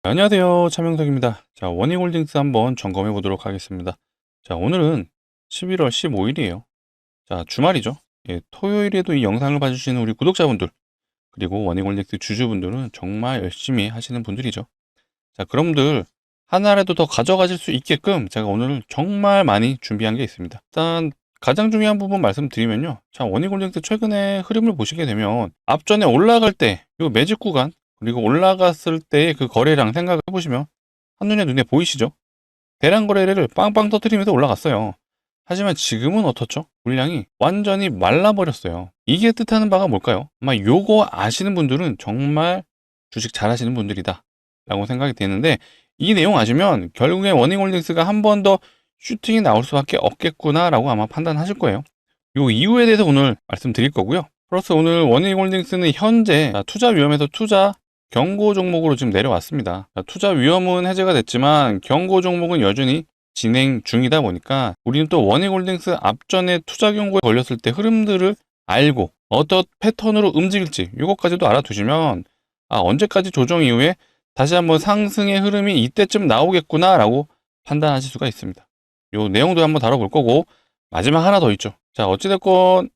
안녕하세요. 차명석입니다. 자, 원익홀딩스 한번 점검해 보도록 하겠습니다. 자, 오늘은 11월 15일이에요. 자, 주말이죠. 예, 토요일에도 이 영상을 봐주시는 우리 구독자분들, 그리고 원익홀딩스 주주분들은 정말 열심히 하시는 분들이죠. 자, 그럼들 하나라도 더 가져가실 수 있게끔 제가 오늘 정말 많이 준비한 게 있습니다. 일단 가장 중요한 부분 말씀드리면요. 자, 원익홀딩스 최근에 흐름을 보시게 되면 앞전에 올라갈 때 요 매집 구간, 그리고 올라갔을 때의 그 거래량 생각을 해보시면 한눈에 눈에 보이시죠? 대량 거래를 빵빵 터뜨리면서 올라갔어요. 하지만 지금은 어떻죠? 물량이 완전히 말라버렸어요. 이게 뜻하는 바가 뭘까요? 아마 요거 아시는 분들은 정말 주식 잘하시는 분들이다 라고 생각이 되는데, 이 내용 아시면 결국에 원익홀딩스가 한 번 더 슈팅이 나올 수밖에 없겠구나 라고 아마 판단하실 거예요. 요 이유에 대해서 오늘 말씀드릴 거고요. 플러스 오늘 원익홀딩스는 현재 투자 위험에서 투자 경고 종목으로 지금 내려왔습니다. 투자 위험은 해제가 됐지만 경고 종목은 여전히 진행 중이다 보니까 우리는 또 원익홀딩스 앞전에 투자 경고에 걸렸을 때 흐름들을 알고 어떤 패턴으로 움직일지 이것까지도 알아두시면 언제까지 조정 이후에 다시 한번 상승의 흐름이 이때쯤 나오겠구나 라고 판단하실 수가 있습니다. 요 내용도 한번 다뤄볼 거고, 마지막 하나 더 있죠. 자, 어찌됐건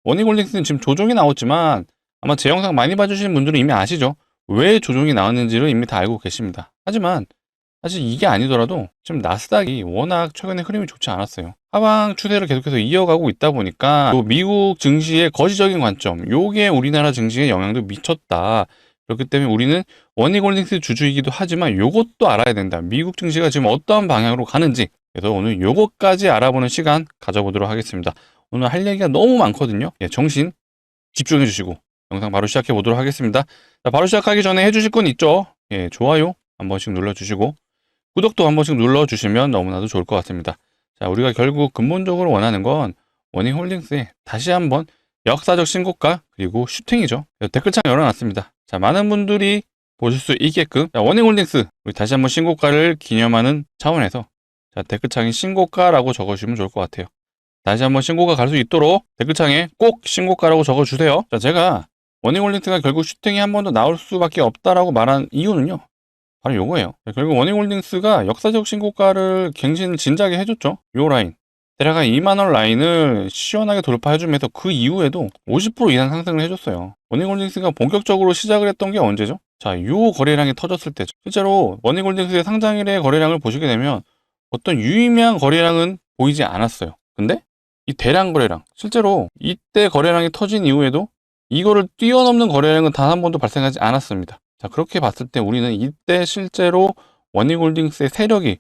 원익홀딩스는 지금 조정이 나왔지만 아마 제 영상 많이 봐주시는 분들은 이미 아시죠? 왜 조정이 나왔는지를 이미 다 알고 계십니다. 하지만 사실 이게 아니더라도 지금 나스닥이 워낙 최근에 흐름이 좋지 않았어요. 하방 추세를 계속해서 이어가고 있다 보니까 또 미국 증시의 거시적인 관점, 요게 우리나라 증시에 영향도 미쳤다. 그렇기 때문에 우리는 원익홀딩스 주주이기도 하지만 요것도 알아야 된다. 미국 증시가 지금 어떠한 방향으로 가는지. 그래서 오늘 요것까지 알아보는 시간 가져보도록 하겠습니다. 오늘 할 얘기가 너무 많거든요. 예, 정신 집중해 주시고 영상 바로 시작해 보도록 하겠습니다. 자, 바로 시작하기 전에 해주실 건 있죠? 예, 좋아요 한 번씩 눌러주시고 구독도 한 번씩 눌러주시면 너무나도 좋을 것 같습니다. 자, 우리가 결국 근본적으로 원하는 건 원익홀딩스에 다시 한번 역사적 신고가 그리고 슈팅이죠. 댓글창 열어놨습니다. 자, 많은 분들이 보실 수 있게끔 원익홀딩스 우리 다시 한번 신고가를 기념하는 차원에서 자, 댓글창에 신고가라고 적어주시면 좋을 것 같아요. 다시 한번 신고가 갈 수 있도록 댓글창에 꼭 신고가라고 적어주세요. 자, 제가 원익홀딩스가 결국 슈팅이 한 번 더 나올 수밖에 없다라고 말한 이유는요, 바로 요거예요. 결국 원익홀딩스가 역사적 신고가를 갱신을 진작에 해줬죠. 요 라인 대략 2만원 라인을 시원하게 돌파해주면서 그 이후에도 50% 이상 상승을 해줬어요. 원익홀딩스가 본격적으로 시작을 했던 게 언제죠? 자, 요 거래량이 터졌을 때죠. 실제로 원익홀딩스의 상장일의 거래량을 보시게 되면 어떤 유의미한 거래량은 보이지 않았어요. 근데 이 대량 거래량, 실제로 이때 거래량이 터진 이후에도 이거를 뛰어넘는 거래량은 단 한 번도 발생하지 않았습니다. 자, 그렇게 봤을 때 우리는 이때 실제로 원익홀딩스의 세력이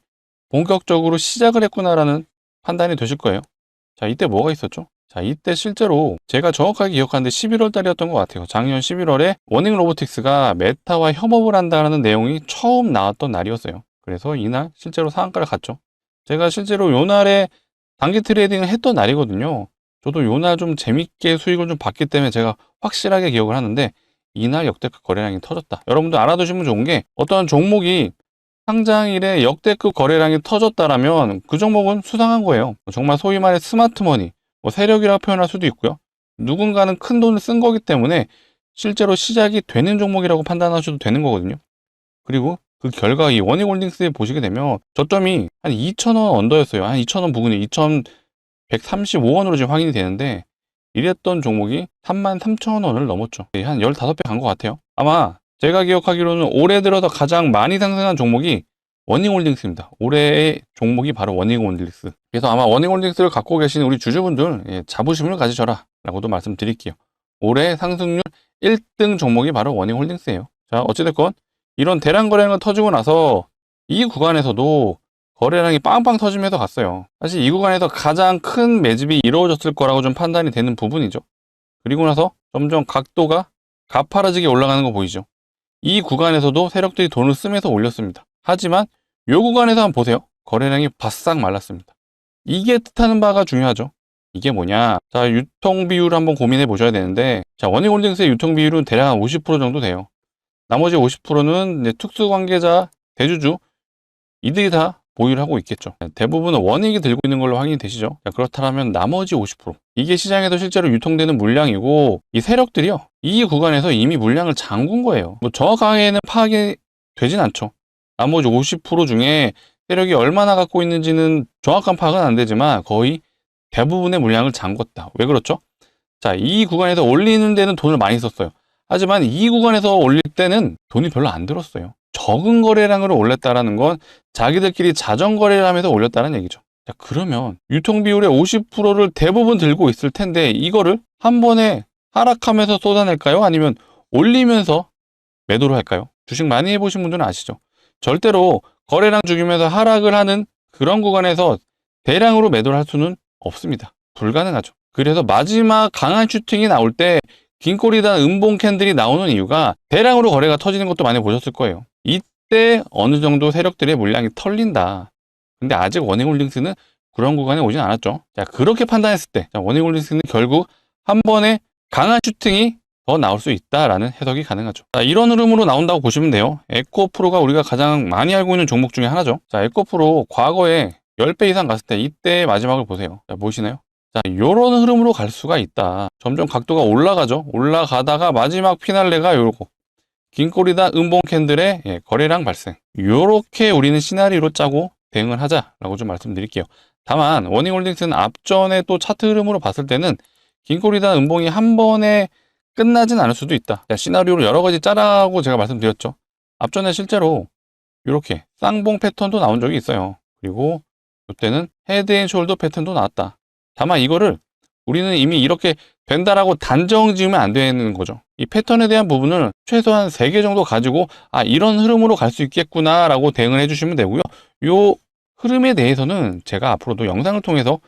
본격적으로 시작을 했구나라는 판단이 되실 거예요. 자, 이때 뭐가 있었죠? 자, 이때 실제로 제가 정확하게 기억하는데 11월 달이었던 것 같아요. 작년 11월에 원익로보틱스가 메타와 협업을 한다는 내용이 처음 나왔던 날이었어요. 그래서 이날 실제로 상한가를 갔죠. 제가 실제로 요 날에 단기 트레이딩을 했던 날이거든요. 저도 요 날 좀 재밌게 수익을 좀 봤기 때문에 제가 확실하게 기억을 하는데, 이날 역대급 거래량이 터졌다. 여러분들 알아두시면 좋은 게, 어떤 종목이 상장일에 역대급 거래량이 터졌다라면 그 종목은 수상한 거예요. 정말 소위 말해 스마트머니, 세력이라고 표현할 수도 있고요. 누군가는 큰 돈을 쓴 거기 때문에 실제로 시작이 되는 종목이라고 판단하셔도 되는 거거든요. 그리고 그 결과 이 원익홀딩스에 보시게 되면 저점이 한 2,000원 언더였어요. 한 2,000원 부근에 2,135원으로 지금 확인이 되는데, 이랬던 종목이 33,000원을 넘었죠. 한 15배 간 것 같아요. 아마 제가 기억하기로는 올해 들어서 가장 많이 상승한 종목이 원익홀딩스입니다. 올해의 종목이 바로 원익홀딩스. 그래서 아마 원익홀딩스를 갖고 계시는 우리 주주분들, 자부심을 가지셔라 라고도 말씀드릴게요. 올해 상승률 1등 종목이 바로 원익홀딩스예요. 자, 어찌됐건 이런 대량 거래량이 터지고 나서 이 구간에서도 거래량이 빵빵 터지면서 갔어요. 사실 이 구간에서 가장 큰 매집이 이루어졌을 거라고 좀 판단이 되는 부분이죠. 그리고 나서 점점 각도가 가파라지게 올라가는 거 보이죠? 이 구간에서도 세력들이 돈을 쓰면서 올렸습니다. 하지만 이 구간에서 한번 보세요. 거래량이 바싹 말랐습니다. 이게 뜻하는 바가 중요하죠. 이게 뭐냐? 자, 유통 비율을 한번 고민해 보셔야 되는데, 자, 원익홀딩스의 유통 비율은 대략 한 50% 정도 돼요. 나머지 50%는 특수관계자, 대주주, 이들이 다 보유를 하고 있겠죠. 대부분은 원익이 들고 있는 걸로 확인이 되시죠. 자, 그렇다면 나머지 50%, 이게 시장에서 실제로 유통되는 물량이고, 이 세력들이요, 이 구간에서 이미 물량을 잠근 거예요. 뭐 정확하게는 파악이 되진 않죠. 나머지 50% 중에 세력이 얼마나 갖고 있는지는 정확한 파악은 안 되지만 거의 대부분의 물량을 잠궜다. 왜 그렇죠? 자, 이 구간에서 올리는 데는 돈을 많이 썼어요. 하지만 이 구간에서 올릴 때는 돈이 별로 안 들었어요. 적은 거래량으로 올렸다라는 건 자기들끼리 자전 거래를 하면서 올렸다는 얘기죠. 자, 그러면 유통 비율의 50%를 대부분 들고 있을 텐데 이거를 한 번에 하락하면서 쏟아낼까요? 아니면 올리면서 매도를 할까요? 주식 많이 해보신 분들은 아시죠? 절대로 거래량 죽이면서 하락을 하는 그런 구간에서 대량으로 매도를 할 수는 없습니다. 불가능하죠. 그래서 마지막 강한 슈팅이 나올 때 긴꼬리단 음봉 캔들이 나오는 이유가 대량으로 거래가 터지는 것도 많이 보셨을 거예요. 이때 어느 정도 세력들의 물량이 털린다. 근데 아직 원행홀딩스는 그런 구간에 오진 않았죠. 자, 그렇게 판단했을 때 원행홀딩스는 결국 한 번에 강한 슈팅이 더 나올 수 있다라는 해석이 가능하죠. 자, 이런 흐름으로 나온다고 보시면 돼요. 에코프로가 우리가 가장 많이 알고 있는 종목 중에 하나죠. 자, 에코프로 과거에 10배 이상 갔을 때 이때 마지막을 보세요. 자, 보이시나요? 자, 요런 흐름으로 갈 수가 있다. 점점 각도가 올라가죠. 올라가다가 마지막 피날레가 요거 긴꼬리단 음봉 캔들의 거래량 발생. 요렇게 우리는 시나리오로 짜고 대응을 하자라고 좀 말씀드릴게요. 다만 원익홀딩스는 앞전에 또 차트 흐름으로 봤을 때는 긴꼬리단 음봉이 한 번에 끝나진 않을 수도 있다. 자, 시나리오를 여러 가지 짜라고 제가 말씀드렸죠. 앞전에 실제로 이렇게 쌍봉 패턴도 나온 적이 있어요. 그리고 이때는 헤드앤숄더 패턴도 나왔다. 다만 이거를 우리는 이미 이렇게 된다라고 단정 지으면 안 되는 거죠. 이 패턴에 대한 부분을 최소한 3개 정도 가지고 이런 흐름으로 갈 수 있겠구나 라고 대응을 해주시면 되고요. 요 흐름에 대해서는 제가 앞으로도 영상을 통해서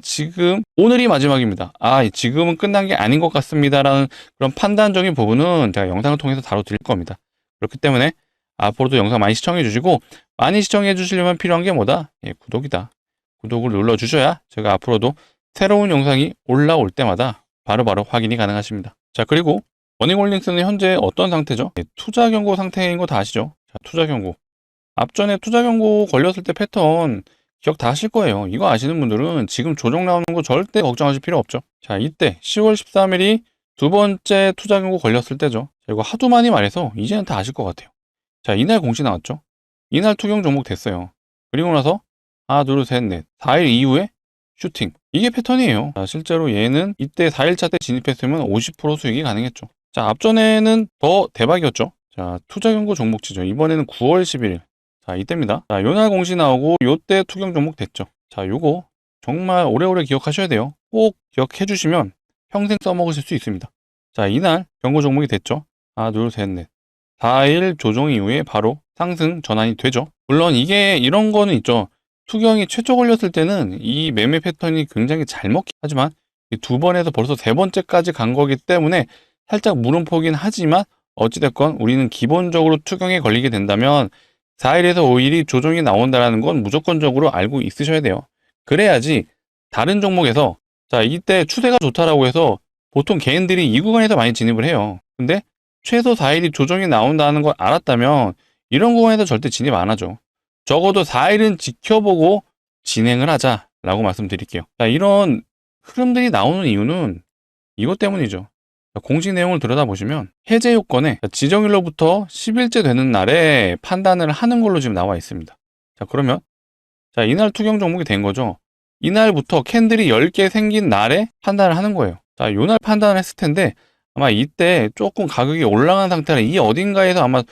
지금 오늘이 마지막입니다. 지금은 끝난 게 아닌 것 같습니다 라는 그런 판단적인 부분은 제가 영상을 통해서 다뤄드릴 겁니다. 그렇기 때문에 앞으로도 영상 많이 시청해 주시고, 많이 시청해 주시려면 필요한 게 뭐다? 구독이다. 구독을 눌러 주셔야 제가 앞으로도 새로운 영상이 올라올 때마다 바로바로 확인이 가능하십니다. 자, 그리고 원익홀딩스는 현재 어떤 상태죠? 투자 경고 상태인 거 다 아시죠? 자, 투자 경고. 앞전에 투자 경고 걸렸을 때 패턴 기억 다 하실 거예요. 이거 아시는 분들은 지금 조정 나오는 거 절대 걱정하실 필요 없죠. 자, 이때 10월 13일이 두 번째 투자 경고 걸렸을 때죠. 자, 이거 하도 많이 말해서 이제는 다 아실 것 같아요. 자, 이날 공시 나왔죠. 이날 투경 종목 됐어요. 그리고 나서 하나, 둘, 셋, 넷. 4일 이후에 슈팅. 이게 패턴이에요. 자, 실제로 얘는 이때 4일차 때 진입했으면 50% 수익이 가능했죠. 자, 앞전에는 더 대박이었죠. 자, 투자 경고 종목치죠. 이번에는 9월 11일. 자, 이때입니다. 자, 요날 공시 나오고 요때 투경 종목 됐죠. 자, 요거 정말 오래오래 기억하셔야 돼요. 꼭 기억해 주시면 평생 써먹으실 수 있습니다. 자, 이날 경고 종목이 됐죠. 하나, 둘, 셋, 넷. 4일 조정 이후에 바로 상승 전환이 되죠. 물론 이게 이런 거는 있죠. 투경이 최초 걸렸을 때는 이 매매 패턴이 굉장히 잘 먹긴 하지만 두 번에서 벌써 세 번째까지 간 거기 때문에 살짝 물음표긴 하지만 어찌됐건 우리는 기본적으로 투경에 걸리게 된다면 4일에서 5일이 조정이 나온다는 건 무조건적으로 알고 있으셔야 돼요. 그래야지 다른 종목에서 자, 이때 추세가 좋다라고 해서 보통 개인들이 이 구간에서 많이 진입을 해요. 근데 최소 4일이 조정이 나온다는 걸 알았다면 이런 구간에서 절대 진입 안 하죠. 적어도 4일은 지켜보고 진행을 하자라고 말씀드릴게요. 자, 이런 흐름들이 나오는 이유는 이것 때문이죠. 공식 내용을 들여다보시면 해제 요건에 지정일로부터 10일째 되는 날에 판단을 하는 걸로 지금 나와 있습니다. 자, 그러면 자, 이날 투경 종목이 된 거죠. 이날부터 캔들이 10개 생긴 날에 판단을 하는 거예요. 자, 요날 판단을 했을 텐데 아마 이때 조금 가격이 올라간 상태라 이 어딘가에서 아마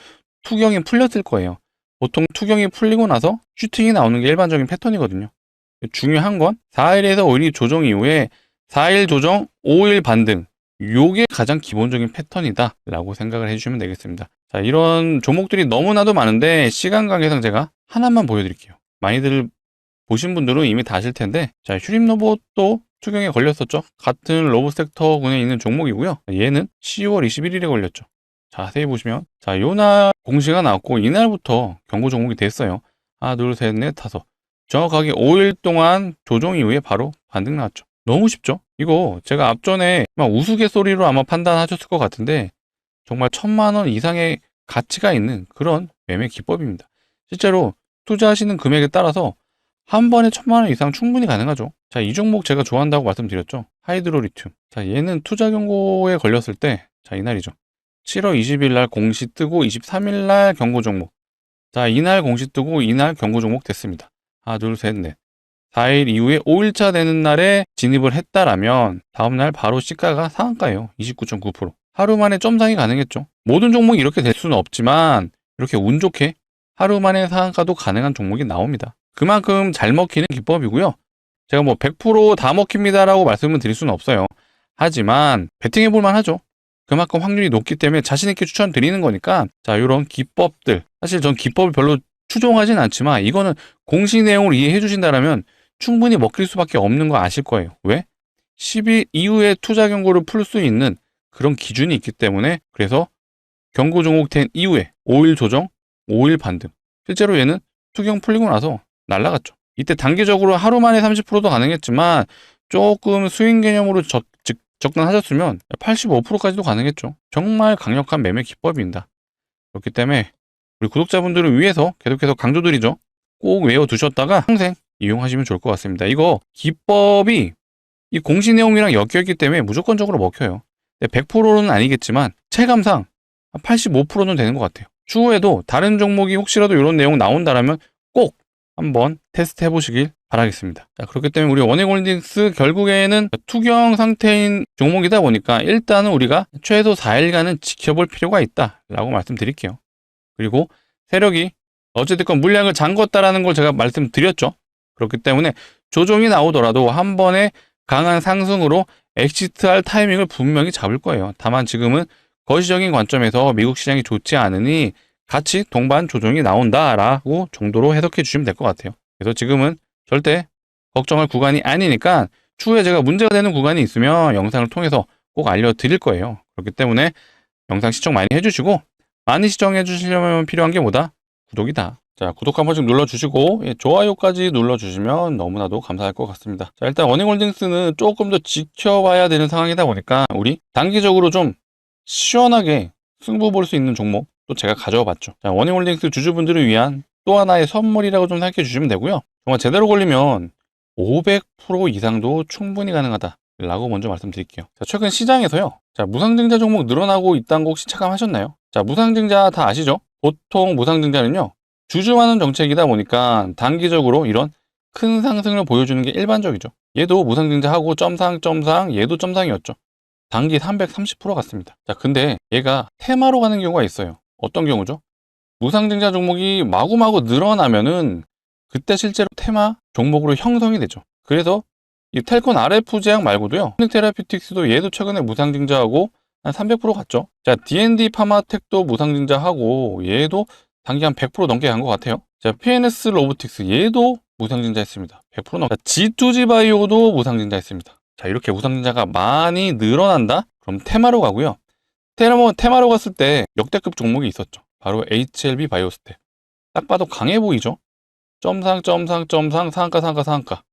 투경이 풀렸을 거예요. 보통 투경이 풀리고 나서 슈팅이 나오는 게 일반적인 패턴이거든요. 중요한 건 4일에서 5일이 조정 이후에 4일 조정, 5일 반등. 요게 가장 기본적인 패턴이다 라고 생각을 해주시면 되겠습니다. 자, 이런 종목들이 너무나도 많은데 시간 관계상 제가 하나만 보여드릴게요. 많이들 보신 분들은 이미 다 아실 텐데, 자, 휴림로봇도 투경에 걸렸었죠. 같은 로봇 섹터군에 있는 종목이고요. 얘는 10월 21일에 걸렸죠. 자세히 보시면 자, 요날 공시가 나왔고 이날부터 경고 종목이 됐어요. 하나, 둘, 셋, 넷, 다섯. 정확하게 5일 동안 조정 이후에 바로 반등 나왔죠. 너무 쉽죠? 이거 제가 앞전에 막 우스갯소리로 아마 판단하셨을 것 같은데 정말 1,000만 원 이상의 가치가 있는 그런 매매 기법입니다. 실제로 투자하시는 금액에 따라서 한 번에 1,000만 원 이상 충분히 가능하죠. 자, 이 종목 제가 좋아한다고 말씀드렸죠. 하이드로리튬. 자, 얘는 투자 경고에 걸렸을 때, 자, 이날이죠. 7월 20일 날 공시 뜨고 23일 날 경고 종목. 자, 이날 공시 뜨고 이날 경고 종목 됐습니다. 하나, 둘, 셋, 넷. 4일 이후에 5일차 되는 날에 진입을 했다라면 다음날 바로 시가가 상한가예요. 29.9%. 하루 만에 점상이 가능했죠. 모든 종목이 이렇게 될 수는 없지만 이렇게 운 좋게 하루 만에 상한가도 가능한 종목이 나옵니다. 그만큼 잘 먹히는 기법이고요. 제가 뭐 100%다 먹힙니다라고 말씀을 드릴 수는 없어요. 하지만 베팅해 볼 만하죠. 그만큼 확률이 높기 때문에 자신 있게 추천드리는 거니까 자, 이런 기법들, 사실 전 기법을 별로 추종하진 않지만 이거는 공시 내용을 이해해 주신다면 충분히 먹힐 수밖에 없는 거 아실 거예요. 왜? 10일 이후에 투자 경고를 풀 수 있는 그런 기준이 있기 때문에, 그래서 경고 종목 된 이후에 5일 조정, 5일 반등. 실제로 얘는 투경 풀리고 나서 날라갔죠. 이때 단기적으로 하루 만에 30%도 가능했지만 조금 스윙 개념으로 접근하셨으면 85%까지도 가능했죠. 정말 강력한 매매 기법입니다. 그렇기 때문에 우리 구독자분들을 위해서 계속해서 강조드리죠. 꼭 외워두셨다가 평생 이용하시면 좋을 것 같습니다. 이거 기법이 이 공시 내용이랑 엮여있기 때문에 무조건적으로 먹혀요. 100%는 아니겠지만 체감상 85%는 되는 것 같아요. 추후에도 다른 종목이 혹시라도 이런 내용 나온다라면 꼭 한번 테스트 해보시길 바라겠습니다. 자, 그렇기 때문에 우리 원익홀딩스 결국에는 투경 상태인 종목이다 보니까 일단은 우리가 최소 4일간은 지켜볼 필요가 있다라고 말씀드릴게요. 그리고 세력이 어쨌든 물량을 잠궜다라는 걸 제가 말씀드렸죠. 그렇기 때문에 조정이 나오더라도 한 번에 강한 상승으로 엑시트할 타이밍을 분명히 잡을 거예요. 다만 지금은 거시적인 관점에서 미국 시장이 좋지 않으니 같이 동반 조정이 나온다라고 정도로 해석해 주시면 될 것 같아요. 그래서 지금은 절대 걱정할 구간이 아니니까 추후에 제가 문제가 되는 구간이 있으면 영상을 통해서 꼭 알려드릴 거예요. 그렇기 때문에 영상 시청 많이 해주시고, 많이 시청해 주시려면 필요한 게 뭐다? 구독이다. 자, 구독 한 번씩 눌러주시고 좋아요까지 눌러주시면 너무나도 감사할 것 같습니다. 자, 일단 원익홀딩스는 조금 더 지켜봐야 되는 상황이다 보니까 우리 단기적으로 좀 시원하게 승부 볼 수 있는 종목 또 제가 가져와 봤죠. 자, 원익홀딩스 주주분들을 위한 또 하나의 선물이라고 좀 생각해 주시면 되고요. 정말 제대로 걸리면 500% 이상도 충분히 가능하다 라고 먼저 말씀드릴게요. 자, 최근 시장에서요, 자, 무상증자 종목 늘어나고 있다는 거 혹시 체감하셨나요? 자, 무상증자 다 아시죠? 보통 무상증자는요, 주주만원 정책이다 보니까 단기적으로 이런 큰 상승을 보여주는 게 일반적이죠. 얘도 무상증자하고 점상 얘도 점상이었죠. 단기 330% 갔습니다. 자, 근데 얘가 테마로 가는 경우가 있어요. 어떤 경우죠? 무상증자 종목이 마구마구 늘어나면은 그때 실제로 테마 종목으로 형성이 되죠. 그래서 이 텔콘 RF 제약 말고도요, 테라피틱스도 얘도 최근에 무상증자하고 한 300% 갔죠. 자, D&D 파마텍도 무상증자하고 얘도 단기 한 100% 넘게 간 것 같아요. 자, PNS 로보틱스 얘도 무상증자 했습니다. 100% 넘게. G2G 바이오도 무상증자 했습니다. 자, 이렇게 무상증자가 많이 늘어난다? 그럼 테마로 가고요. 테마로 갔을 때 역대급 종목이 있었죠. 바로 HLB 바이오스텝. 딱 봐도 강해 보이죠? 점상, 상한가.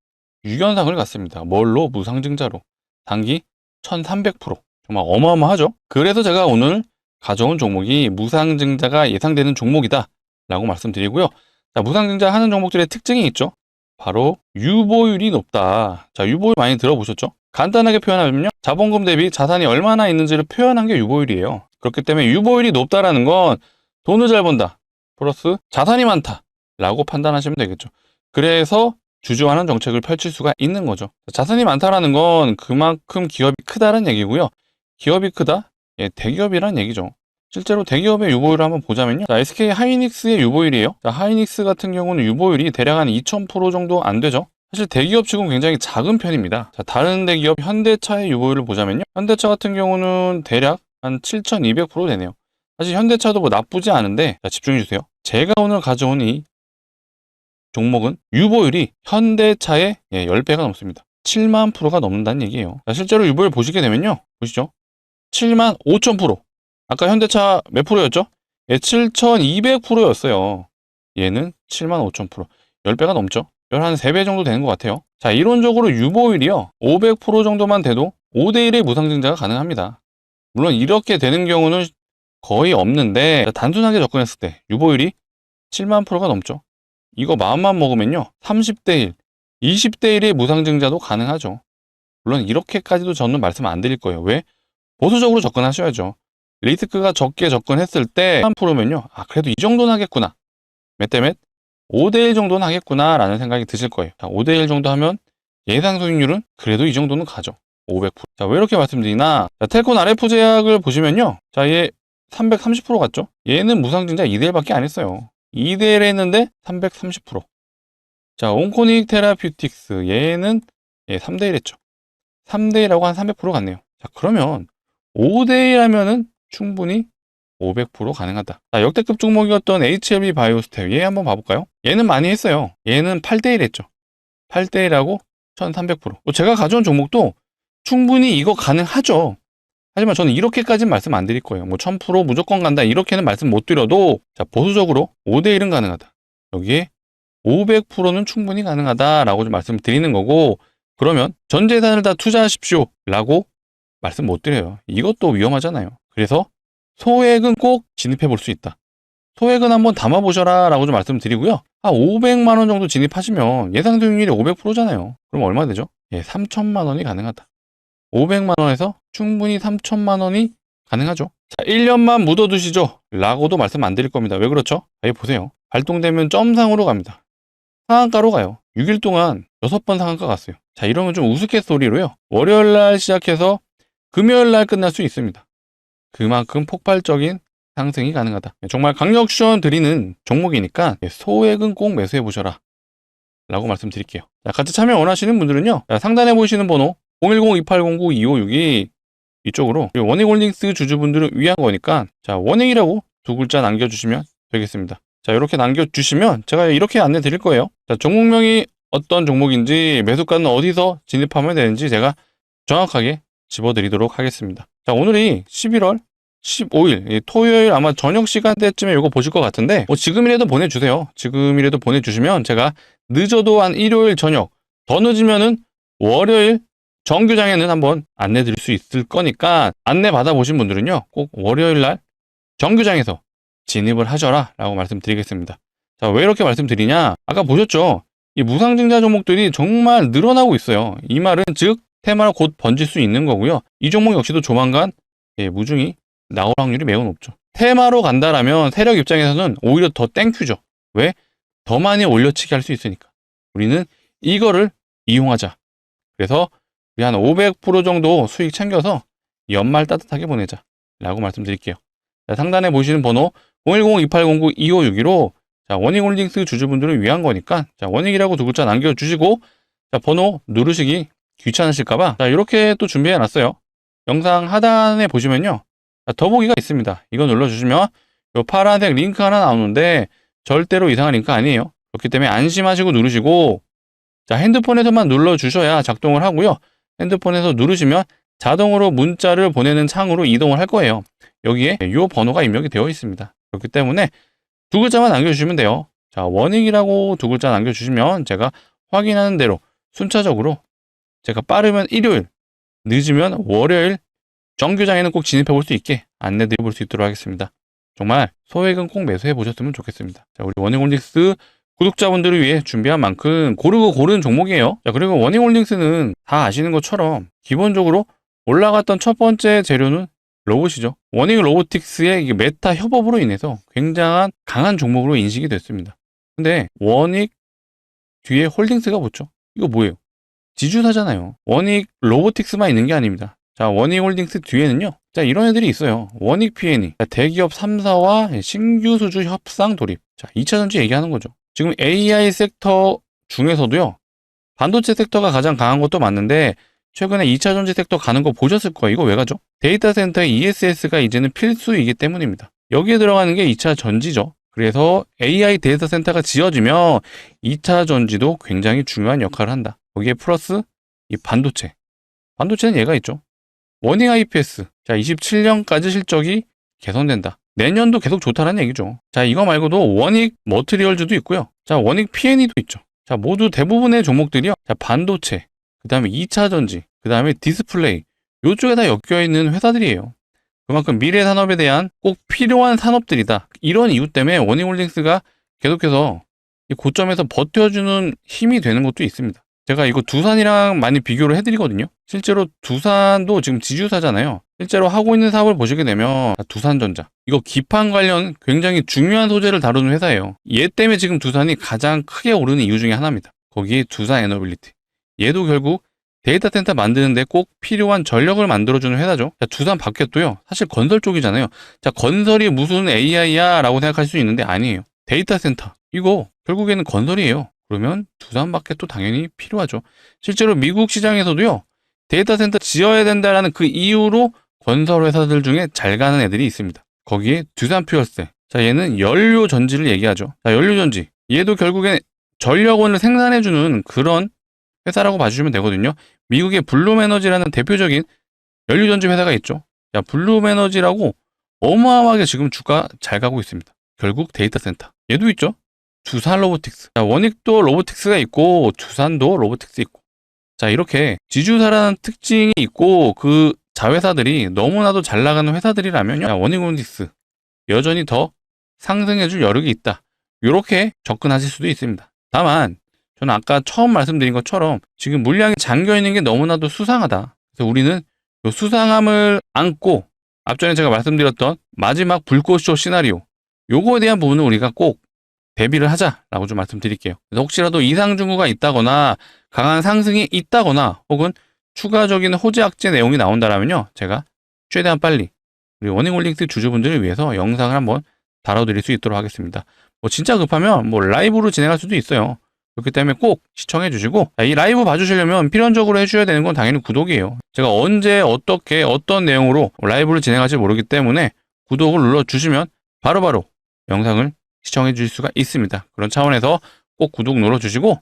유견상을 갔습니다. 뭘로? 무상증자로. 단기 1300%. 정말 어마어마하죠? 그래서 제가 오늘 가져온 종목이 무상증자가 예상되는 종목이다 라고 말씀드리고요. 자, 무상증자 하는 종목들의 특징이 있죠. 바로 유보율이 높다. 자, 유보율 많이 들어보셨죠? 간단하게 표현하면요, 자본금 대비 자산이 얼마나 있는지를 표현한 게 유보율이에요. 그렇기 때문에 유보율이 높다라는 건 돈을 잘 번다 플러스 자산이 많다 라고 판단하시면 되겠죠. 그래서 주주하는 정책을 펼칠 수가 있는 거죠. 자산이 많다라는 건 그만큼 기업이 크다는 얘기고요. 기업이 크다? 예, 대기업이란 얘기죠. 실제로 대기업의 유보율을 한번 보자면요, 자, SK 하이닉스의 유보율이에요. 자, 하이닉스 같은 경우는 유보율이 대략 한 2000% 정도 안 되죠. 사실 대기업 치고는 굉장히 작은 편입니다. 자, 다른 대기업 현대차의 유보율을 보자면요, 현대차 같은 경우는 대략 한 7200% 되네요. 사실 현대차도 뭐 나쁘지 않은데, 자, 집중해 주세요. 제가 오늘 가져온 이 종목은 유보율이 현대차의 10배가 넘습니다. 7만 %가 넘는다는 얘기예요. 자, 실제로 유보율 보시게 되면요, 보시죠. 7만 5천 %. 아까 현대차 몇 프로였죠? 예, 7200%였어요. 얘는 7만 5천 %. 10배가 넘죠? 한 3배 정도 되는 것 같아요. 자, 이론적으로 유보율이요, 500% 정도만 돼도 5대1의 무상증자가 가능합니다. 물론 이렇게 되는 경우는 거의 없는데, 단순하게 접근했을 때 유보율이 7만 %가 넘죠. 이거 마음만 먹으면요, 30대1, 20대1의 무상증자도 가능하죠. 물론 이렇게까지도 저는 말씀 안 드릴 거예요. 왜? 보수적으로 접근하셔야죠. 리스크가 적게 접근했을 때 3%면요, 아, 그래도 이 정도는 하겠구나 몇 대 몇? 5대1 정도는 하겠구나라는 생각이 드실 거예요. 자, 5대1 정도 하면 예상 수익률은 그래도 이 정도는 가죠. 500%. 자, 왜 이렇게 말씀드리나? 자, 텔콘 RF 제약을 보시면요. 자, 얘 330% 갔죠? 얘는 무상증자 2대1밖에 안 했어요. 2대1 했는데 330%. 자, 온코닉 테라퓨틱스 얘는 3대1 했죠. 3대1하고 한 300% 갔네요. 자, 그러면 5대1 하면은 충분히 500% 가능하다. 자, 역대급 종목이었던 HLB 바이오스텝 얘 한번 봐볼까요? 얘는 많이 했어요. 얘는 8대1 했죠. 8대1하고 1300%. 제가 가져온 종목도 충분히 이거 가능하죠. 하지만 저는 이렇게까지는 말씀 안 드릴 거예요. 뭐 1000% 무조건 간다 이렇게는 말씀 못 드려도 자, 보수적으로 5대1은 가능하다. 여기에 500%는 충분히 가능하다라고 좀 말씀을 드리는 거고, 그러면 전 재산을 다 투자하십시오 라고 말씀 못 드려요. 이것도 위험하잖아요. 그래서 소액은 꼭 진입해 볼 수 있다. 소액은 한번 담아보셔라 라고 좀 말씀드리고요. 500만 원 정도 진입하시면 예상 수익률이 500%잖아요. 그럼 얼마 되죠? 3천만 원이 가능하다. 500만 원에서 충분히 3천만 원이 가능하죠. 자, 1년만 묻어두시죠 라고도 말씀 안 드릴 겁니다. 왜 그렇죠? 여기 보세요. 발동되면 점상으로 갑니다. 상한가로 가요. 6일 동안 6번 상한가 갔어요. 자, 이러면 좀 우스갯소리로요. 월요일 날 시작해서 금요일 날 끝날 수 있습니다. 그만큼 폭발적인 상승이 가능하다. 정말 강력 추천 드리는 종목이니까 소액은 꼭 매수해 보셔라 라고 말씀드릴게요. 자, 같이 참여 원하시는 분들은요. 자, 상단에 보이시는 번호 010-2809-2562 이쪽으로 원익홀딩스 주주분들을 위한 거니까 자, 원익이라고 두 글자 남겨주시면 되겠습니다. 자, 이렇게 남겨주시면 제가 이렇게 안내 드릴 거예요. 자, 종목명이 어떤 종목인지 매수가는 어디서 진입하면 되는지 제가 정확하게 집어드리도록 하겠습니다. 자, 오늘이 11월 15일 토요일 아마 저녁 시간대쯤에 이거 보실 것 같은데 지금이라도 보내주세요. 지금이라도 보내주시면 제가 늦어도 한 일요일 저녁, 더 늦으면은 월요일 정규장에는 한번 안내 드릴 수 있을 거니까 안내 받아보신 분들은요 꼭 월요일 날 정규장에서 진입을 하셔라 라고 말씀드리겠습니다. 자, 왜 이렇게 말씀드리냐? 아까 보셨죠? 이 무상증자 종목들이 정말 늘어나고 있어요. 이 말은 즉 테마로 곧 번질 수 있는 거고요. 이 종목 역시도 조만간 무중이 나올 확률이 매우 높죠. 테마로 간다라면 세력 입장에서는 오히려 더 땡큐죠. 왜? 더 많이 올려치기 할 수 있으니까. 우리는 이거를 이용하자. 그래서 우리 한 500% 정도 수익 챙겨서 연말 따뜻하게 보내자 라고 말씀드릴게요. 자, 상단에 보시는 번호 010-2809-2562로 자, 원익홀딩스 주주분들을 위한 거니까 자, 원익이라고 두 글자 남겨주시고 자, 번호 누르시기 귀찮으실까봐 자, 이렇게 또 준비해 놨어요. 영상 하단에 보시면요 자, 더보기가 있습니다. 이거 눌러주시면 요 파란색 링크 하나 나오는데 절대로 이상한 링크 아니에요. 그렇기 때문에 안심하시고 누르시고 자, 핸드폰에서만 눌러주셔야 작동을 하고요. 핸드폰에서 누르시면 자동으로 문자를 보내는 창으로 이동을 할 거예요. 여기에 이 번호가 입력이 되어 있습니다. 그렇기 때문에 두 글자만 남겨주시면 돼요. 자, 원익이라고 두 글자 남겨주시면 제가 확인하는 대로 순차적으로 제가 빠르면 일요일, 늦으면 월요일 정규장에는 꼭 진입해 볼 수 있게 안내 드려 볼 수 있도록 하겠습니다. 정말 소액은 꼭 매수해 보셨으면 좋겠습니다. 자, 우리 원익홀딩스 구독자분들을 위해 준비한 만큼 고르고 고른 종목이에요. 자, 그리고 원익홀딩스는 다 아시는 것처럼 기본적으로 올라갔던 첫 번째 재료는 로봇이죠. 원익 로보틱스의 메타 협업으로 인해서 굉장한 강한 종목으로 인식이 됐습니다. 근데 원익 뒤에 홀딩스가 붙죠. 이거 뭐예요? 지주사잖아요. 원익 로보틱스만 있는 게 아닙니다. 자, 원익 홀딩스 뒤에는요. 자, 이런 애들이 있어요. 원익 P&E. 대기업 3사와 신규 수주 협상 돌입. 자, 2차 전지 얘기하는 거죠. 지금 AI 섹터 중에서도요. 반도체 섹터가 가장 강한 것도 맞는데 최근에 2차 전지 섹터 가는 거 보셨을 거예요. 이거 왜 가죠? 데이터 센터의 ESS가 이제는 필수이기 때문입니다. 여기에 들어가는 게 2차 전지죠. 그래서 AI 데이터 센터가 지어지면 2차 전지도 굉장히 중요한 역할을 한다. 거기에 플러스 이 반도체. 반도체는 얘가 있죠. 원익 IPS. 자, 27년까지 실적이 개선된다. 내년도 계속 좋다는 얘기죠. 자, 이거 말고도 원익 머티리얼즈도 있고요. 자, 원익 P&E도 있죠. 자, 모두 대부분의 종목들이요. 자, 반도체, 그 다음에 2차 전지, 그 다음에 디스플레이. 요쪽에 다 엮여있는 회사들이에요. 그만큼 미래 산업에 대한 꼭 필요한 산업들이다. 이런 이유 때문에 원익홀딩스가 계속해서 이 고점에서 버텨주는 힘이 되는 것도 있습니다. 제가 이거 두산이랑 많이 비교를 해드리거든요. 실제로 두산도 지금 지주사잖아요. 실제로 하고 있는 사업을 보시게 되면 두산전자, 이거 기판 관련 굉장히 중요한 소재를 다루는 회사예요. 얘 때문에 지금 두산이 가장 크게 오르는 이유 중에 하나입니다. 거기에 두산 에너빌리티, 얘도 결국 데이터 센터 만드는데 꼭 필요한 전력을 만들어주는 회사죠. 자, 두산 바켓도요, 사실 건설 쪽이잖아요. 자, 건설이 무슨 AI야 라고 생각할 수 있는데 아니에요. 데이터 센터, 이거 결국에는 건설이에요. 그러면 두산 바켓도 당연히 필요하죠. 실제로 미국 시장에서도요, 데이터 센터 지어야 된다라는 그 이유로 건설 회사들 중에 잘 가는 애들이 있습니다. 거기에 두산 퓨얼셀, 자, 얘는 연료 전지를 얘기하죠. 자, 연료 전지, 얘도 결국엔 전력원을 생산해주는 그런 회사라고 봐주시면 되거든요. 미국의 블룸에너지라는 대표적인 연료전지 회사가 있죠. 자, 블룸에너지라고 어마어마하게 지금 주가 잘 가고 있습니다. 결국 데이터 센터, 얘도 있죠. 두산 로보틱스, 자, 원익도 로보틱스가 있고 두산도 로보틱스 있고, 자, 이렇게 지주사라는 특징이 있고 그 자회사들이 너무나도 잘 나가는 회사들이라면요, 원익올딩스 여전히 더 상승해줄 여력이 있다, 이렇게 접근하실 수도 있습니다. 다만 저는 아까 처음 말씀드린 것처럼 지금 물량이 잠겨있는 게 너무나도 수상하다. 그래서 우리는 이 수상함을 안고 앞전에 제가 말씀드렸던 마지막 불꽃쇼 시나리오, 요거에 대한 부분은 우리가 꼭 대비를 하자라고 좀 말씀드릴게요. 그래서 혹시라도 이상 징후가 있다거나 강한 상승이 있다거나 혹은 추가적인 호재 악재 내용이 나온다면요, 제가 최대한 빨리 우리 워닝홀딩스 주주분들을 위해서 영상을 한번 다뤄드릴 수 있도록 하겠습니다. 뭐 진짜 급하면 뭐 라이브로 진행할 수도 있어요. 그렇기 때문에 꼭 시청해 주시고, 이 라이브 봐주시려면 필연적으로 해주셔야 되는 건 당연히 구독이에요. 제가 언제 어떻게 어떤 내용으로 라이브를 진행할지 모르기 때문에 구독을 눌러주시면 바로바로 영상을 시청해 주실 수가 있습니다. 그런 차원에서 꼭 구독 눌러주시고,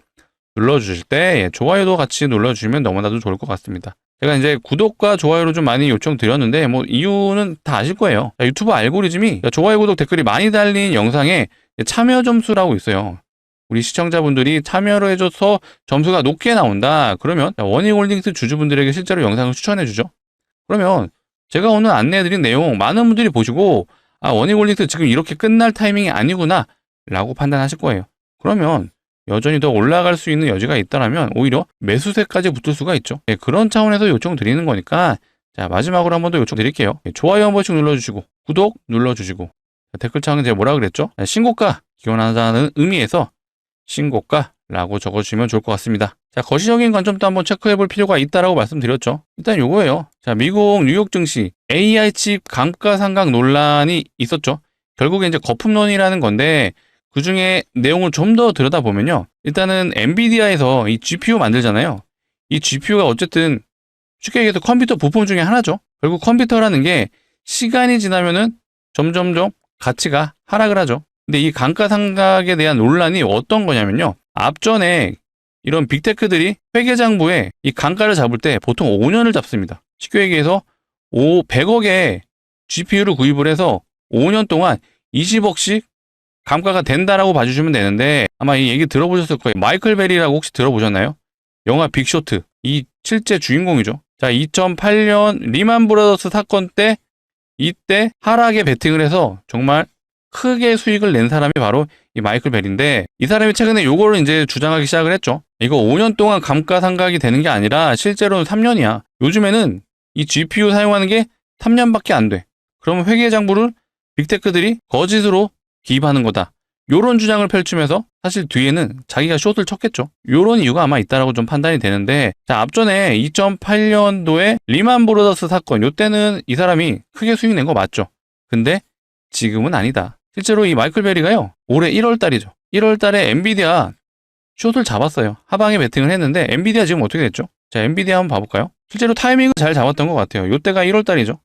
눌러주실 때 좋아요도 같이 눌러주시면 너무나도 좋을 것 같습니다. 제가 이제 구독과 좋아요를 좀 많이 요청드렸는데 뭐 이유는 다 아실 거예요. 유튜브 알고리즘이 좋아요, 구독, 댓글이 많이 달린 영상에 참여 점수라고 있어요. 우리 시청자분들이 참여를 해줘서 점수가 높게 나온다, 그러면 워닝홀딩스 주주분들에게 실제로 영상을 추천해주죠. 그러면 제가 오늘 안내해드린 내용 많은 분들이 보시고, 아, 워닝홀딩스 지금 이렇게 끝날 타이밍이 아니구나 라고 판단하실 거예요. 그러면 여전히 더 올라갈 수 있는 여지가 있다면 오히려 매수세까지 붙을 수가 있죠. 네, 그런 차원에서 요청드리는 거니까, 자, 마지막으로 한 번 더 요청드릴게요. 좋아요 한 번씩 눌러주시고 구독 눌러주시고, 댓글창은 제가 뭐라 그랬죠? 신고가 기원한다는 의미에서 신고가라고 적어주시면 좋을 것 같습니다. 자, 거시적인 관점도 한번 체크해 볼 필요가 있다라고 말씀드렸죠. 일단 요거예요. 자, 미국 뉴욕 증시 AI 칩 감가상각 논란이 있었죠. 결국에 이제 거품론이라는 건데, 그 중에 내용을 좀 더 들여다보면요, 일단은 엔비디아에서 이 GPU 만들잖아요. 이 GPU가 어쨌든 쉽게 얘기해서 컴퓨터 부품 중에 하나죠. 결국 컴퓨터라는 게 시간이 지나면은 점점점 가치가 하락을 하죠. 근데 이 감가상각에 대한 논란이 어떤 거냐면요, 앞전에 이런 빅테크들이 회계장부에 이 감가를 잡을 때 보통 5년을 잡습니다. 쉽게 얘기해서 100억에 GPU를 구입을 해서 5년 동안 20억씩 감가가 된다라고 봐주시면 되는데, 아마 이 얘기 들어보셨을 거예요. 마이클 베리라고 혹시 들어보셨나요? 영화 빅쇼트, 이 실제 주인공이죠. 자, 2008년 리만 브라더스 사건 때 이때 하락에 베팅을 해서 정말 크게 수익을 낸 사람이 바로 이 마이클 벨인데, 이 사람이 최근에 요거를 이제 주장하기 시작을 했죠. 이거 5년 동안 감가상각이 되는 게 아니라 실제로는 3년이야. 요즘에는 이 GPU 사용하는 게 3년밖에 안 돼. 그러면 회계장부를 빅테크들이 거짓으로 기입하는 거다, 요런 주장을 펼치면서 사실 뒤에는 자기가 숏을 쳤겠죠. 요런 이유가 아마 있다라고 좀 판단이 되는데, 자, 앞전에 2008년도에 리만 브라더스 사건, 요때는 이 사람이 크게 수익 낸 거 맞죠. 근데 지금은 아니다. 실제로 이 마이클 베리가요, 올해 1월 달이죠. 1월 달에 엔비디아 숏을 잡았어요. 하방에 베팅을 했는데 엔비디아 지금 어떻게 됐죠? 자, 엔비디아 한번 봐볼까요? 실제로 타이밍은 잘 잡았던 것 같아요. 요때가 1월 달이죠.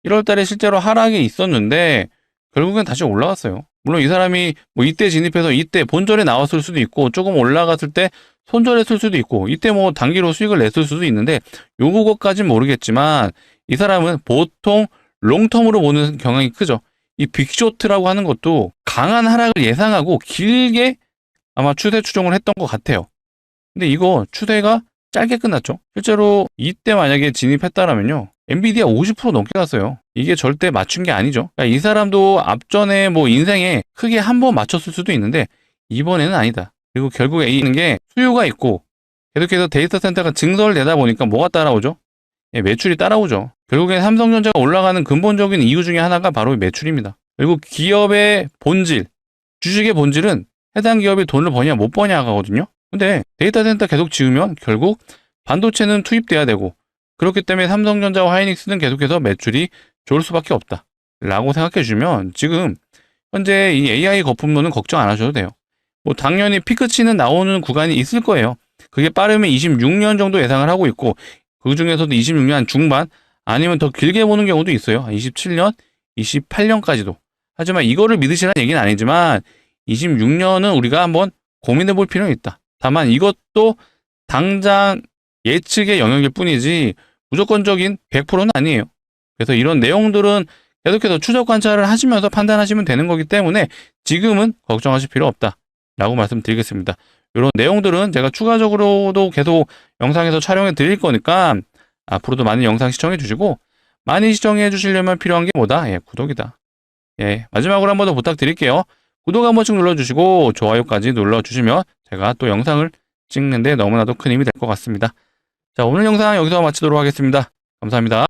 1월 달에 실제로 하락이 있었는데 결국엔 다시 올라갔어요. 물론 이 사람이 뭐 이때 진입해서 이때 본전에 나왔을 수도 있고, 조금 올라갔을 때 손절했을 수도 있고, 이때 뭐 단기로 수익을 냈을 수도 있는데, 요거까지는 모르겠지만 이 사람은 보통 롱텀으로 보는 경향이 크죠. 이 빅쇼트라고 하는 것도 강한 하락을 예상하고 길게 아마 추세 추종을 했던 것 같아요. 근데 이거 추세가 짧게 끝났죠. 실제로 이때 만약에 진입했다라면요, 엔비디아 50% 넘게 갔어요. 이게 절대 맞춘 게 아니죠. 그러니까 이 사람도 앞전에 뭐 인생에 크게 한 번 맞췄을 수도 있는데 이번에는 아니다. 그리고 결국에 있는 게 수요가 있고 계속해서 데이터 센터가 증설되다 보니까 뭐가 따라오죠? 매출이 따라오죠. 결국엔 삼성전자가 올라가는 근본적인 이유 중에 하나가 바로 매출입니다. 그리고 기업의 본질, 주식의 본질은 해당 기업이 돈을 버냐 못 버냐거든요. 근데 데이터 센터 계속 지으면 결국 반도체는 투입돼야 되고, 그렇기 때문에 삼성전자와 하이닉스는 계속해서 매출이 좋을 수밖에 없다 라고 생각해 주면, 지금 현재 이 AI 거품론은 걱정 안 하셔도 돼요. 뭐 당연히 피크치는 나오는 구간이 있을 거예요. 그게 빠르면 26년 정도 예상을 하고 있고, 그 중에서도 26년 중반 아니면 더 길게 보는 경우도 있어요. 27년, 28년까지도. 하지만 이거를 믿으시라는 얘기는 아니지만 26년은 우리가 한번 고민해 볼 필요는 있다. 다만 이것도 당장 예측의 영역일 뿐이지 무조건적인 100%는 아니에요. 그래서 이런 내용들은 계속해서 추적 관찰을 하시면서 판단하시면 되는 거기 때문에 지금은 걱정하실 필요 없다 라고 말씀드리겠습니다. 이런 내용들은 제가 추가적으로도 계속 영상에서 촬영해 드릴 거니까 앞으로도 많은 영상 시청해 주시고, 많이 시청해 주시려면 필요한 게 뭐다? 구독이다. 마지막으로 한 번 더 부탁드릴게요. 구독 한 번씩 눌러주시고 좋아요까지 눌러주시면 제가 또 영상을 찍는데 너무나도 큰 힘이 될 것 같습니다. 자, 오늘 영상 여기서 마치도록 하겠습니다. 감사합니다.